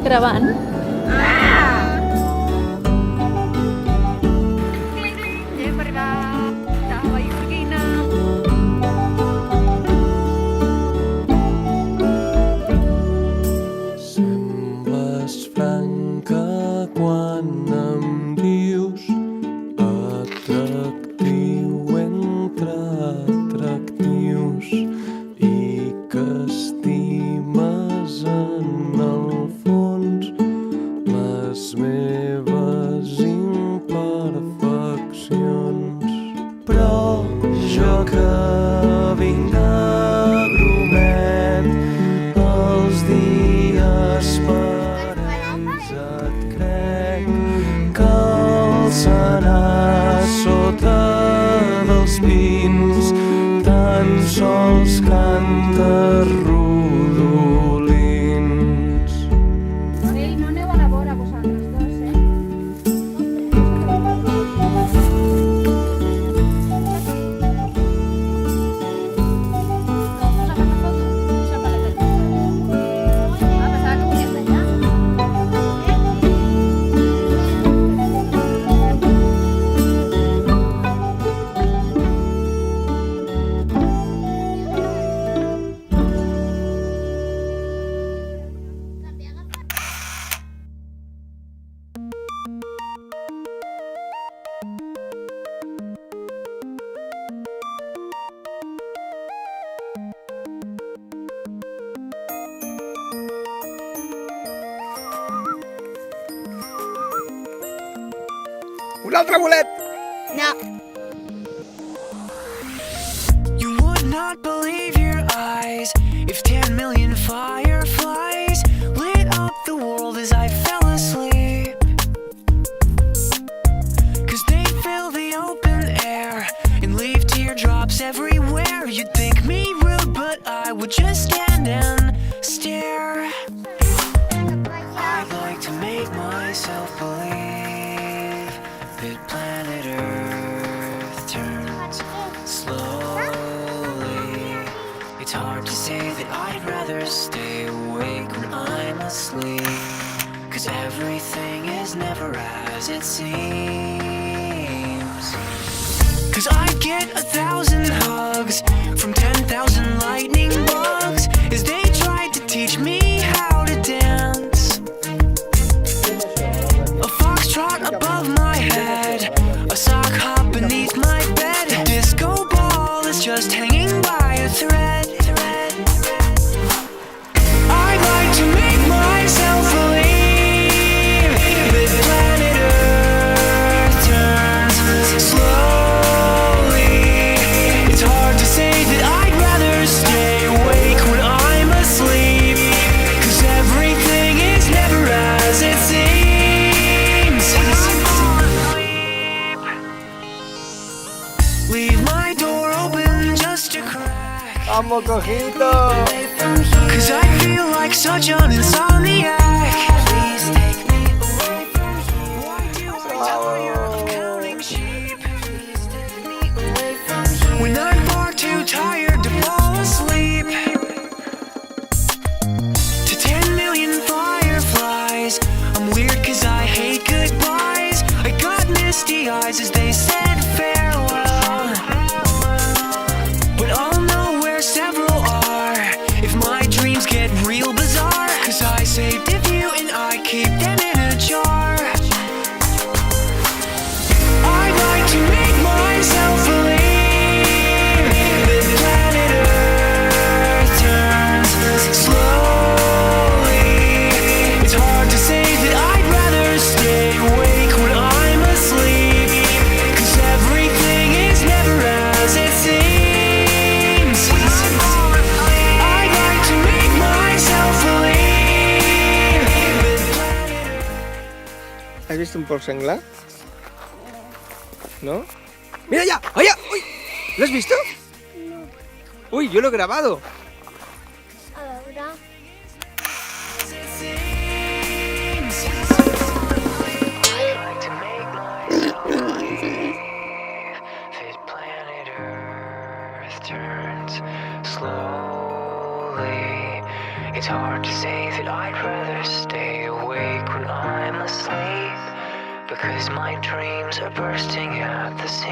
Gravant? Hem arribat a Vallgorguina. Sembles franca quan em dius atractiu entre atractius i que estimes en el fons les meves imperfeccions. Però jo que vinc a grumet els dies parells et crec que el serà sota dels pins tan sols canta rodolins. Ei, no aneu a la vora vosaltres dos, Un altre bolet! No. You would not believe your eyes if 10 million fireflies lit up the world as I fell asleep. 'Cause they fill the open air and leave teardrops everywhere. You'd think me rude, but I would just stand and stare. I'd like to make myself believe that planet Earth turns slowly. It's hard to say that I'd rather stay awake when I'm asleep, 'cause everything is never as it seems. 'Cause I'd get 1,000 hugs from 10,000 lightning bugs as they tried to teach me how to dance. A foxtrot above my head, a sock hop beneath my bed, a disco ball is just hanging by a thread. I'd like to make myself believe that planet Earth turns slowly. It's hard to say that I'd rather stay awake when I'm asleep, 'cause everything is never as it seems. Leave my door open just a crack, Vamos, cojito! 'cause I feel like such an insomniac. Please take me away from here. Why do I tire of counting sheep? Please take me away from here. When I'm far too tired to fall asleep. To 10 million fireflies, I'm weird 'cause I hate goodbyes. I got misty eyes as they said farewell, but I'll know where several are if my dreams get real bizarre, 'cause I saved a few and I keep them in a jar. I'd like to make myself believe that planet Earth turns slowly. It's hard to say that I'd rather stay awake when I'm asleep, 'cause everything is never as it seems. I'd like to make myself believe that planet Earth. ¿Has visto un porc senglar? ¿No? ¡Mira ya! ¡Allá! ¡Uy! ¿Lo has visto? No. ¡Uy, yo lo he grabado! A veure. I'd like to make myself believe that planet Earth turns slowly. It's hard to say that I'd rather stay awake when I'm asleep, because my dreams are bursting at the seams.